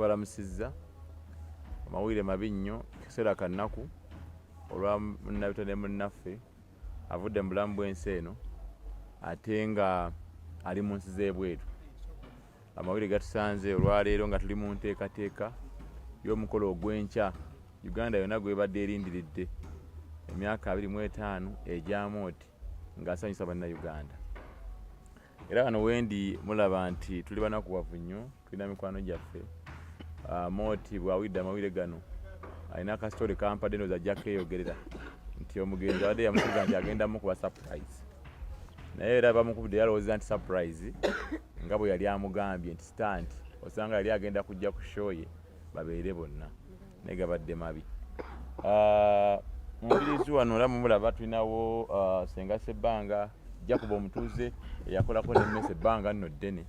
tubalamusizza amawulire mabi nnyo kiseera kannaku olwa munnabito ne munnaffe avudde mu bulamu bw'ensi eno ate nga ali mu nsi z'ebweru. Amawulire gatusanze olwaleero nga tuli mu nteekateeka y'omukolo ogw'enkya Uganda yonna gwebadde erindiridde emyaka 25 egya Mooti ng'asanyusa bannayuganda. Era wano wendi mulaba nti tuli banakuwavu nnyo, tulina mikwano gyaffe. Mooti bw'awulidde amawulire gano alina akasitole kampadde ndowooza ajja keeyogerera nti omugenzi abadde yamusuubiza nti agenda mukuba surprise, naye era bamukubidde yalowooza nti surprise nga bwe yali amugambye nti stand osanga yali agenda kujja ku show ye babeere bonna, naye gabadde mabi. Mubirizi wano era mumulaba tulinawo Ssenga Ssebbanga, Jacob omutuuze eyakolako n'emmese ebbanga nno ddene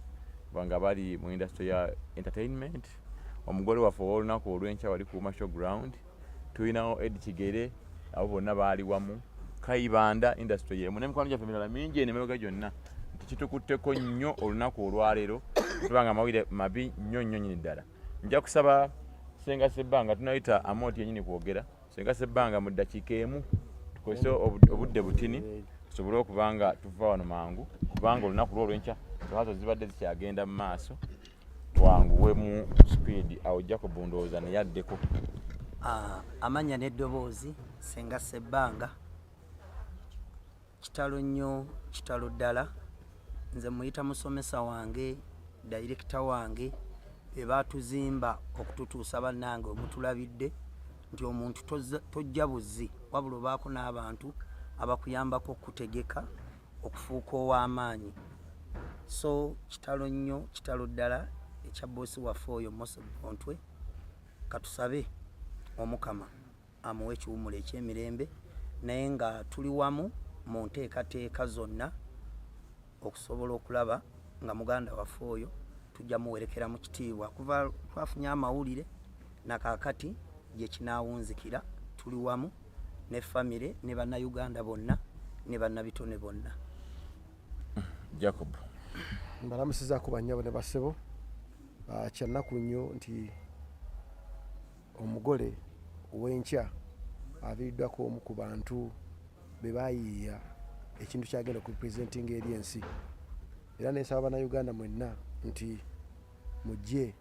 kubanga bali mu industry ya entertainment. Omugole waffe ow'olunaku olw'enkya wali ku showground. Tulinawo Ed Kigere, abo bonna baali wamu. Kayibanda industry yemu n'emikwano gyaffe emirala mingi eno emabega gyonna nti kitukutteko nnyo olunaku olwaleero tubanga amawulire mabi nnyo nnyo nnyini ddala. Nja kusaba Ssenga Ssebbanga tunayita Amooti yennyini kwogera. Ssenga Ssebbanga mu ddakiika emu tukozese obudde butini tusobole okubanga tuva wano mangu kubanga olunaku lw'olwenkya sohazo zibadde zikyagenda mu maaso twanguwe mu speed. Awo Jacob ndowooza ne yaddeko. Amanya n'eddoboozi Ssenga Ssebbanga, kitalo nnyo, kitalo ddala. Nze muyita musomesa wange, director wange, be baatuzimba okututuusa bannange omutulabidde nti omuntu tojja buzzi wabula obaako n'abantu abakuyambako okutegeka okufuuka ow'amaanyi. So kitalo nnyo, kitalo ddala ekya boosi waffe oyo Mose Bontwe. Katusabe Omukama amuwe ekiwummulo eky'emirembe, naye nga tuli wamu mu nteekateeka zonna okusobola okulaba nga muganda waffe oyo tujja muwerekera mu kitiibwa. Kuva twafunye amawulire nakaakati gye kinaawunzikira, tuli wamu ne famire ne bannayuganda bonna ne bannabitone bonna. Jacob mbalamusizaako bannyabo ne basebo. Kyannaku nnyo nti omugole ow'enkya aviiriddwako omu ku bantu be baayiiya ekintu kyagenda okurepresentinga eri ensi. Era nensaba bannayuganda mwenna nti mujje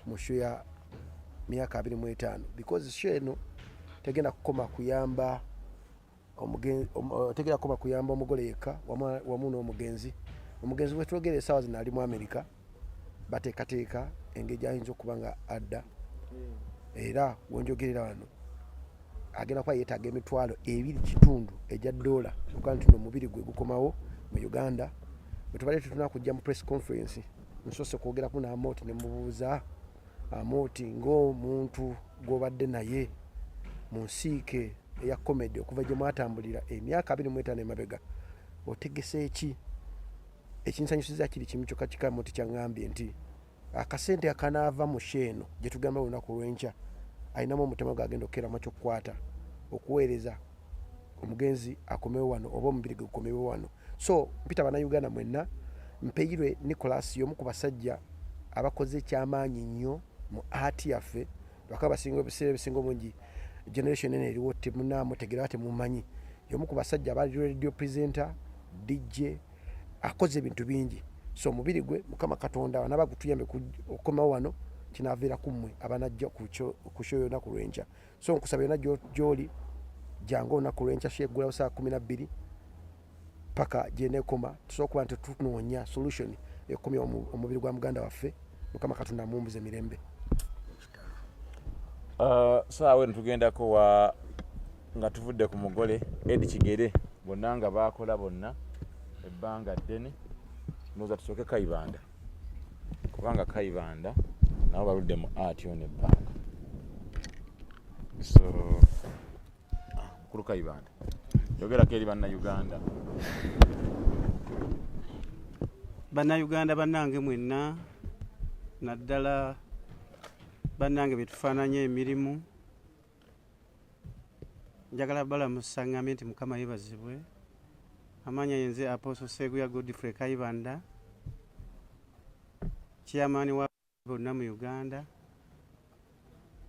mu show ya myaka 25 because show eno tegenda kukoma kuyamba tegenda kukoma kuyamba omugole yekka wamu n'omugenzi. Omugenzi wetwogera essaawa zino ali mu Amerika, bateekateeka engeri gy'ayinza okuba nga adda. Era wenjogerera wano agenda kuba yeetaaga $2.2 egya dola okuba nti omubiri gwe gukomawo mu Uganda. Bwe tubadde tetulina kujja mu press conference nsoose kwogeraku n'Amooti ne mubuuza Amooti ng'omuntu gw'obadde naye mu nsiike eya comedy okuva gye mwatambulira emyaka 25 emabega, otegese ki? Ekinsanyusiza kiri kimu kyokka kika Amooti kyaŋŋambye nti akasente akanaava mu show eno gye tugamba olunaku olw'enkya ayinamu omutima gw'agenda okukeeramu ky'okukwata okuweereza omugenzi akomewo wano oba omubiri gwe gukomewo wano. So mpita bannayuganda mwenna, Mpeyirwe Nicholas y'omu ku basajja abakoze ekyamaanyi nnyo mu art yaffe. Bakaba basinga ebiseera ebisinga obungi generation eno eriwo temunaamutegera temumanyi. Y'omu ku basajja abaali radio presenter, DJ, akoze ebintu bingi. So omubiri gwe Mukama Katonda wanaba gutuyambe okukomawo wano kinaaviira ku mmwe abanajja ku show y'olunaku lw'enkya. So nkusaba yonna gy'oli jangu olunaku lw'enkya show eggulawo saa 12 paka gyeneekoma tusobola okuba nti tunoonya solution ekomya omubiri gwa muganda waffe. Mukama Katonda amumbuze mirembe. Saawa eno tugendako nga tuvudde ku mugole Ed Kigere, bonna nga baakola bonna ebbanga ddene. Ndowooza tusooke Kayibanda kubanga Kayibanda nabo baludde mu art ono ebbanga. So mukulu Kayibanda yogerako eri bannayuganda. Bannayuganda bannange mwenna, naddala bannange betufaananya emirimu, njagala balamusa ngambye nti Mukama yeebazibwe. Amanya yenze Apostle Seguya Godfrey Kayibanda, chairman wa bonna mu Uganda.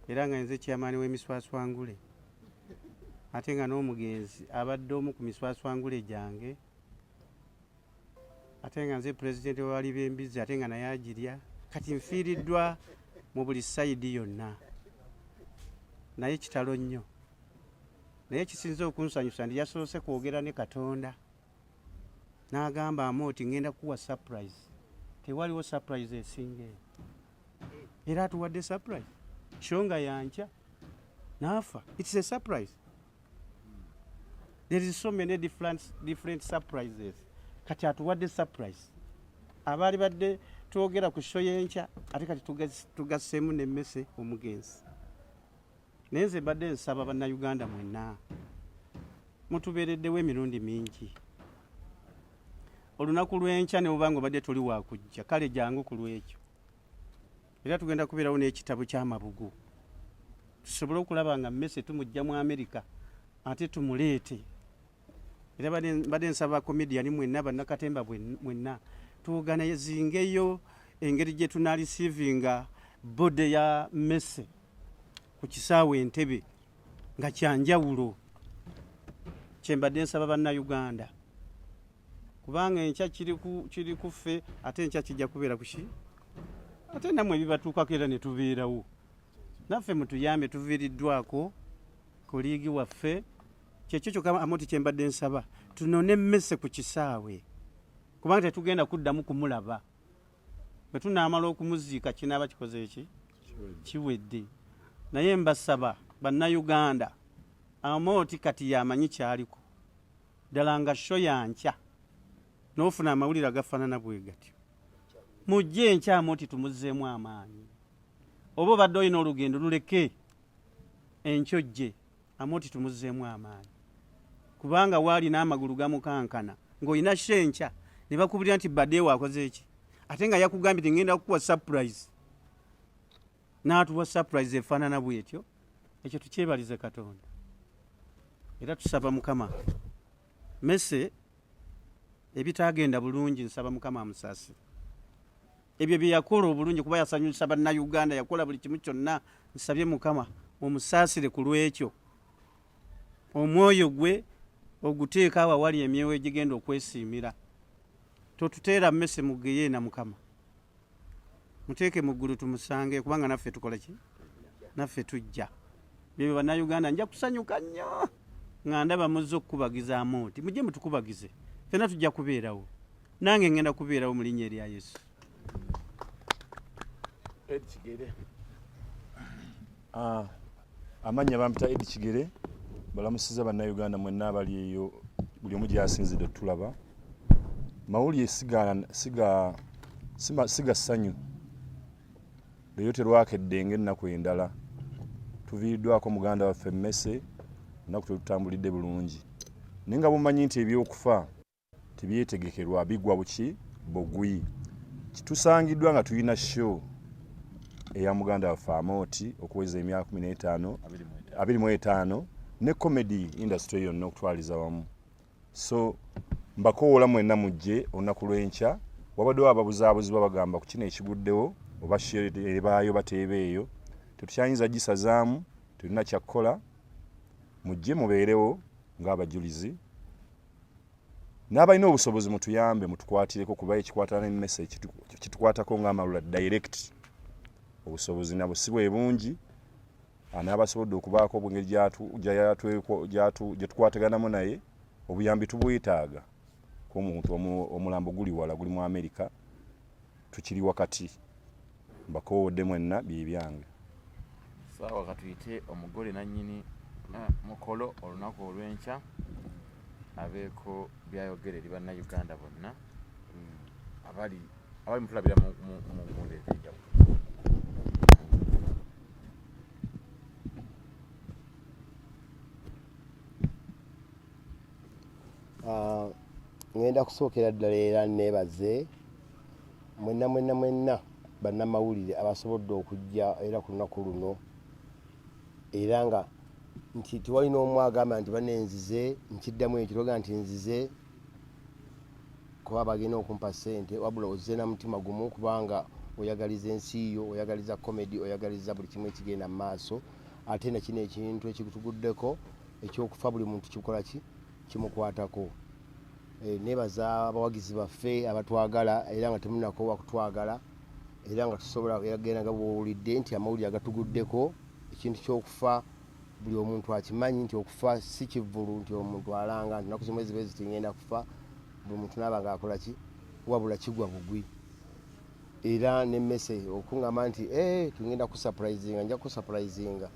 era nga nze chairman w'emiswaswangule ate nga n'omugenzi abadde omu ku miswaswangule gyange ate nga nze pulezidenti wewali b'embizi ate nga naye agirya kati nfiiriddwa mu buli sayidi yonna naye kitalo nnyo naye kisinze okunsanyusa ndi yasoose kwogera ne Katonda n'agamba Amooti ngenda kuwa surprise tewaliwo surprise esinga eyo era atuwadde surprise shonga yankya naafa it's a surprise there is so many different surprises kati atuwadde surprise abaali badde twogera ku show yenkya ate kati tugasseemu n'emmese omugenzi naye nze badde nsaba bannayuganda mwenna mutubeereddewo emirundi mingi olunaku lw'enkya ne bubanga obadde tuli wakujja kale jangu ku lwekyo era tugenda kubeerawo n'ekitabo ky'amabugu tusobole okulaba nga mmese tumujja mu Amerika ate tumuleete era badde nsaba comedian mwenna bannakatemba mwenna tuoganazingeyo engeri gye tunarisivinga bode ya mmese ku kisaawe Entebbe nga kyanjawulo kyembadde nsaba bannayuganda kubanga enkya kiri kuffe ate enkya kijja kubeera kuki ate namwe ebibatuukako era ne tubeerawo naffe mutuyambe tuviiriddwako ku liigi waffe kyekyo kyokka Amooti kyembadde nsaba tunone mmese ku kisaawe kubanga tetugenda kuddamu kumulaba bwe tunaamala okumuziika kinaaba kikoze eki kiwedde naye mbasaba bannayuganda Amooti kati yamanyi kyaliko ddala nga sho yankya n'ofuna amawulire agafaanana bwe gatyo mujje enkya Amooti tumuzzeemu amaanyi oba obadde olina olugendo luleke enkyojje Amooti tumuzzeemu amaanyi kubanga waali n'amagulu gamukankana ng'olina shenkya ne bakubulira nti badde waakoze eki ate nga yakugambye ti ngenda kukuwa surprise n'atuwa surprise efaanana bwetyo ekyo tukyebalize Katonda era tusaba Mukama mmese ebitagenda bulungi nsaba Mukama amusaasi ebyo bye yakola obulungi kuba yasanyusa bannayuganda yakola buli kimu kyonna nsabye Mukama omusaasire ku lwekyo omwoyo gwe oguteeka awawali emyewo egigenda okwesiimira totuteera mmese mugeyeena Mukama muteeke mu ggulu tumusange kubanga naffe tukola ki naffe tujja byo bannayuganda nja kusanyuka nnyo nga ndaba muzze okukubagiza Amooti mujje mutukubagize ffenna tujja kubeerawo nange ngenda kubeerawo mu linnya erya Yesu. Ed Kigere. Amanya bampita Ed Kigere balamusiza bannayuganda mwenna abali eyo buli omu gyasinzidde tulaba mawulire siga ssanyu leero terwakedde ng'ennaku endala tuviiriddwako muganda waffe mmese ennaku tetutambulidde bulungi naye nga bumanyi nti ebyokufa tebyetegekerwa bigwa buki bugwi kitusangiddwa nga tulina show eya muganda waffe Amooti okuweza emyaka 25 ne comedy industry yonna okutwaliza wamu so mbakoola mwenna mujje olunaku lw'enkya wabaddewo ababuzaabuzi babagamba ku kino ekiguddewo oba ebaayo bateebeeyo tetukyayinza gisazaamu tulina kyakkola mujje mubeerewo ng'abajulizi n'abalina obusobozi mutuyambe mutukwatireko kuba ekikwatana n'emmese kitukwatako ng'amalula direct obusobozi nabwo si bwe bungi anaabasobodde okubaako obwengeri gye tukwataganamu naye obuyambi tubwetaaga k'omuntu omulambo guli wala guli mu Amerika tukiri wakati mbakoowodde mwenna bye byange saawa katuyite omugole nannyini mukolo olunaku olw'enkya abeeko byayogere eri bannayuganda bonna abali mutulabira mu nguudo ez'enjawulo. ngenda kusookera ddala era neebaze mwenna bannamawulire abasobodde okujja era ku lunaku luno era nga nti tewali n'omu agamba nti banenzize nkiddamu ekiroga nti nzize kuba bagenda okumpa ssente wabula ozze na mutima gumu kubanga oyagaliza ensi yo, oyagaliza comedy, oyagaliza buli kimu ekigenda mu maaso. Ate na kino ekintu ekituguddeko ekyokufa buli muntu kikola kimukwatako. Nebaza abawagizi baffe abatwagala era nga temunakoowa kutwagala era nga tusobola yagenda nga bw'owulidde nti amawulire agatuguddeko ekintu ky'okufa buli omuntu akimanyi nti okufa si kivulu nti omuntu alanga nti naku zimwe zibe zitingenda kufa buli muntu naaba nga akola wabula kigwa bugwi. Era nemmese okungamba nti tugenda kusupurizinga nja kusupurizinga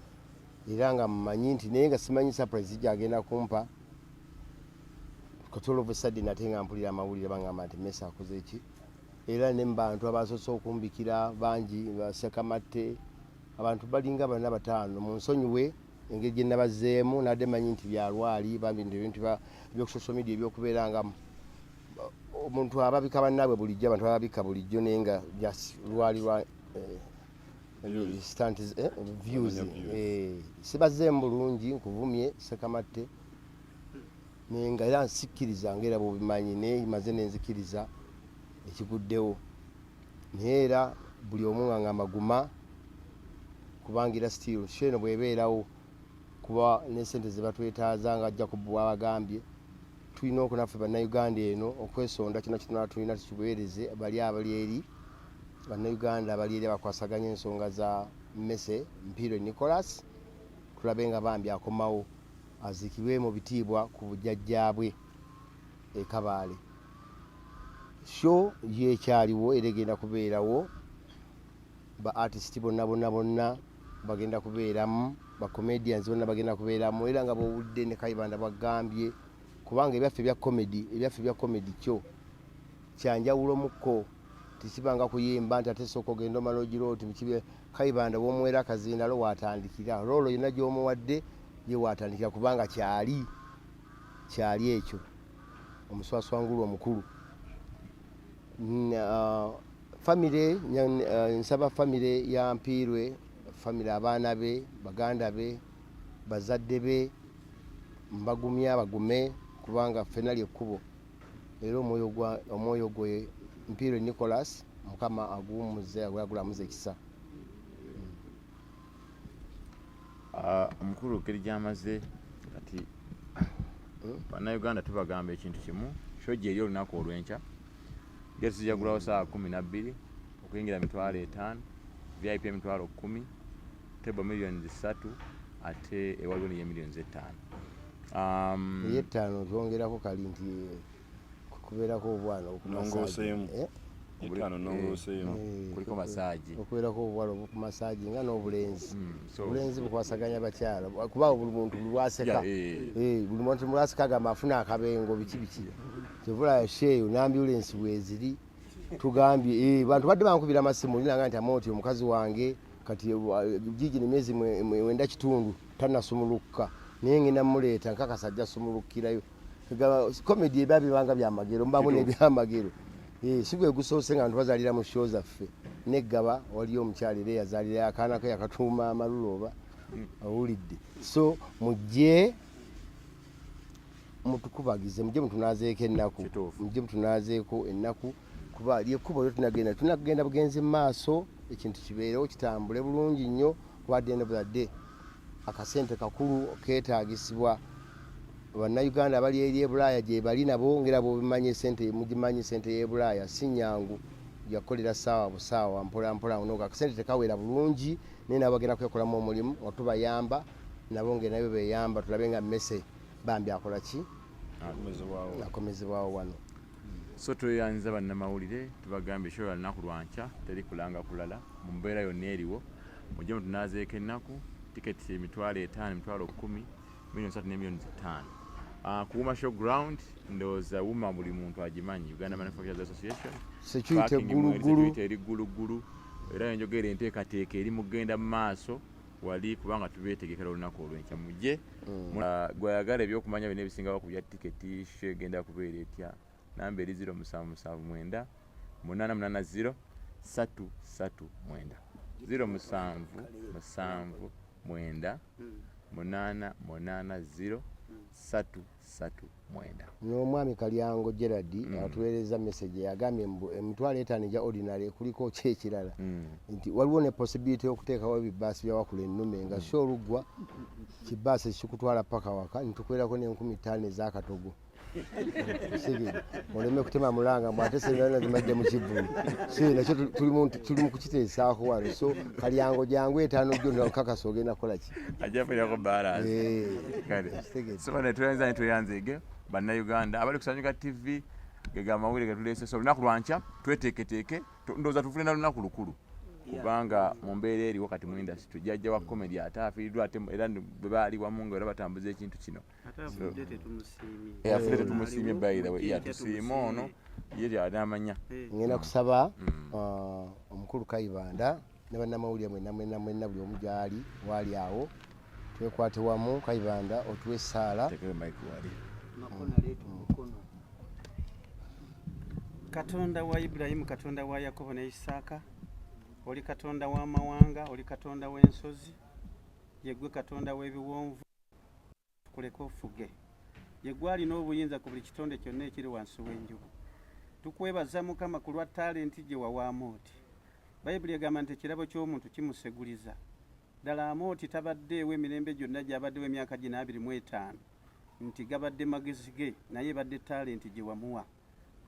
era nga mmanyi nti naye nga simanyi surprise gyagenda kumpa katolo busadde nate nga mpulira amawulire bangamba nti Messi akoze ki. Era ne mbantu abasoose okumbikira bangi basekamatte abantu balinga 45 mu nsonyiwe engeri gye nabazeemu nadde manyi nti byalwali bambi ebintu byo social media ebyokubeera nga omuntu ababika bannaabwe bulijjo abantu ababika bulijjo naye nga lwali lwa views sibazeemu bulungi nkuvumye sekamatte naye nga era nsikkiriza ngaera bwebimanyi naye maze nenzikiriza ekiguddewo naye era buli omu nga amaguma kubangira still sheno bwebeerawo kuba n'esente ze batwetaaza nga ajja kubwa abagambye tulina okunaffe bannayuganda eno okwesonda kino kituna tulina tukibuweereze bali eri bannayuganda bali eri abakwasaganya ensonga za Messi Mpiro Nicholas tulabe nga bambi akomawo aziikibwe mu bitiibwa ku bujjajjaabwe e Kabaale. Show yekyaliwo era egenda kubeerawo ba artist bonna bagenda kubeeramu ba comedians bonna bagenda kubeeramu era nga bw'owulidde ne Kayibanda bwagambye kubanga ebyaffe bya comedy kyo kyanjawulo mukko tikibanga kuyimba nti ate sooka ogenda omala ogiro ti bikibe Kayibanda bw'omuwera akazindalo waatandikira loolo yonna gy'omuwadde ye waatandikira kubanga kyali ekyo omuswaswangulu omukulu. Famire nsaba famire ya Mpirwe, famire abaana be, baganda be, bazadde be mbagumya bagume kubanga ffenali ekkubo era omwoyo gwe Mpirwe Nicholas Mukama aguwummuze agulamuze ekisa. Omukulu kiri gyamaze kati bannayuganda tubagamba ekintu kimu shoji eri olunaku olw'enkya gesi zijagulawo saa 12 okuyingira $5,000 VIP $10,000 table $3 ate ewaliwo ne $5,000 yettaano twongerako kali nti kubeerako obwana okumasaaji kuliko masaaji okubeerako obwala obukumasaaji nga n'obulenzi obulenzi bukwasaganya bakyala kuba buli muntu bulwaseka buli muntu mulwaseka agamba afuna akabengo biki kyevula sheeyo n'ambulensi bweziri tugambye bantu badde bankubira amasimu linanga nti amoti omukazi wange kati jiji ni miezi mwenda kitundu tanasumulukka naye ngenda muleeta nkakasajja sumulukkirayo comedy ebyabibanga byamagero mbamu n'ebyamagero sigwe gusoose nga ntwazalira mu show zaffe neggaba waliyo omukyala era yazalira akaana ke yakatuuma amalulu oba awulidde so mujje mutukubagize mujje mutunaazeeko ennaku mujje mutunaazeeko ennaku kuba lyekkubo lyo tunagenda bugenzi mu maaso ekintu kibeerewo kitambule bulungi nnyo kuba at the end of the day akasente kakulu keetaagisibwa bannayuganda abali eri ebulaaya gye bali nabo ngera bwobimanyi esente mugimanyi esente y'ebulaaya si nnyangu yakolera saawa busaawa mpolampola noga akasente tekawera bulungi naye nabo bagenda kwekolamu omulimu nga tubayamba nabo ngeri nabyo beyamba tulabe nga Messi bambi akola ki akomezebwawo wano. So tuyanza bannamawulire tubagambye show ya lunaku lwankya teri kulanga kulala mu mbeera yonna eriwo mujje mutunaazeeko ennaku tiketi $5,000 $10,000 $3,500,000 kuwuma showground ndowooza wuma buli muntu agimanyi Uganda Manufacturers Association security gulugulu eri gulugulu era enjogera enteekateeka eri mugenda mu maaso wali kubanga tubeetegekera olunaku olw'enkya mujje gwayagala ebyokumanya bino ebisingawo ku bya tiketi show egenda kubeera etya namba eri 0779 880 339 0779 880 339. n'omwami Kalyango Gerard atuweereza message yagambye emitwalo 5 egya ordinary kuliko ki ekirala nti waliwo ne possibility y'okuteekawo ebibaasi bya Wakula ennume nga sho oluggwa kibaasi ekikutwala paka waka nitukwirako ne5,000 ez'akatogo sigiri oleme kutema mulanga mwate sengana zimajja mu kivulu si nakyo tuli mu kukiteesaako wano so Kalyango jangu 5 jjo nkakasa ogenda kola ki ajapira ko balance kale so ne tuyanzege bannayuganda abali kusanyuka TV gega mawulire gatulese so lunaku lwanca tweteeketeeke ndoza tufune na lunaku lukulu kubanga mu mbeera eri wakati mu industry jajja wa comedy ataafiiddwa ate era bali wamunga era batambuza ekintu kino afudde tetumusiimye by the way yatusiima ono ye adamanya ngenda kusaba omukulu Kayibanda ne bannamawulire mwenna buli omu gyali wali awo twekwate wamu Kayibanda otuwe essaala Katonda wa Ibrahimu, Katonda wa Yakobo ne Isaaka, oli Katonda w'amawanga, oli Katonda w'ensozi, yegwe Katonda w'ebiwonvu, tukuleka ofuge. Yegwe alina obuyinza ku buli kitonde kyonna ekiri wansi w'enjuba. Tukwebaza Mukama ku lwa talenti gye wawa Amooti. Bayibuli egamba nti ekirabo ky'omuntu kimuseguliza. Ddala Amooti tabaddeewo emirembe gyonna gy'abaddewo emyaka gino 25 nti gabadde magezi ge naye ebadde talenti gye wamuwa.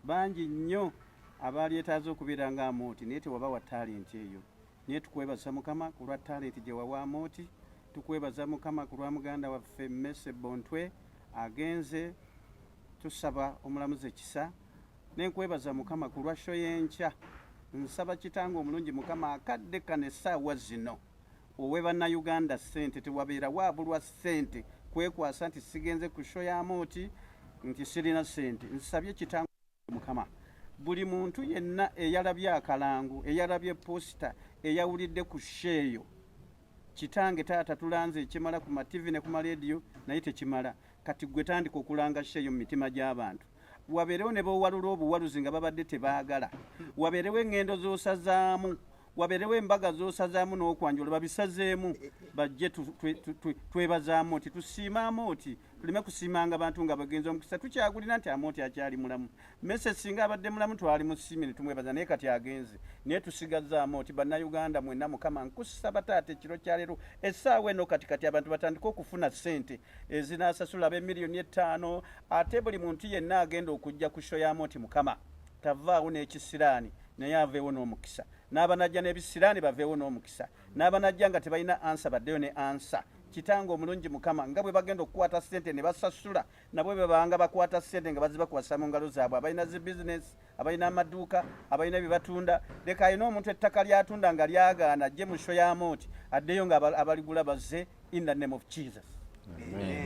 Bangi nnyo abaali etaaza okubeera nga Amooti naye tewabawa talenti eyo. Naye tukwebaza Mukama ku lwa talenti gye wawa Amooti. Tukwebaza Mukama ku lwa muganda waffe Mese Bontwe agenze tusaba omulamuzi ekisa. Nenkwebaza Mukama ku lwa show y'enkya. Nsaba Kitange omulungi Mukama akadde kane essaawa zino owe bannayuganda ssente tewabeera waabulwa ssente kwekwasa nti sigenze ku show ya Amooti nti sirina ssente. Nsabye Kitange Mukama buli muntu yenna eyalabye akalangu eyalabye posta eyawulidde ku sheeyo Kitange taata tulanze ekimala ku ma TV ne ku ma radio naye tekimala kati gwe tandika okulanga sheeyo mu mitima gy'abantu. Wabeerewo ne bowalula obuwaluzi nga babadde tebaagala. Wabeerewo engendo z'osazaamu. Wabeerewo embaga z'osazaamu n'okwanjula babisazeemu bajje twebaza Amooti tusiima Amooti tuleme kusiimanga abantu nga bagenza omukisa tukyagulina nti Amooti akyali mulamu. Mese singa abadde mulamu twali musiimi ne tumwebaza naye kati agenze naye tusigazza Amooti. Bannayuganda mwenna Mukama nkusaba taata ekiro kya leero essaawa eno kati abantu batandika okufuna ssente ezinaasasula ab'emiliyoni 5 ate buli muntu yenna agenda okujja ku show ya Amooti Mukama tavaawo n'ekisiraani naye aveewo n'omukisa. N'abanajja n'ebisiraani baveewo n'omukisa. N'abanajja nga tebalina ansa baddeyo ne ansa. Kitange omulungi Mukama nga bwe bagenda okukwata ssente ne basasula nabwe bwe banga bakwata ssente nga bazibakwasa mu ngalo zaabwe. Abalina zi bizinesi, abalina amaduuka, abalina bye batunda. Leka alina omuntu ettaka lyatunda nga lyagaana ajje mu show ya Amooti addeyo nga abaligula bazze in the name of Jesus. Amen.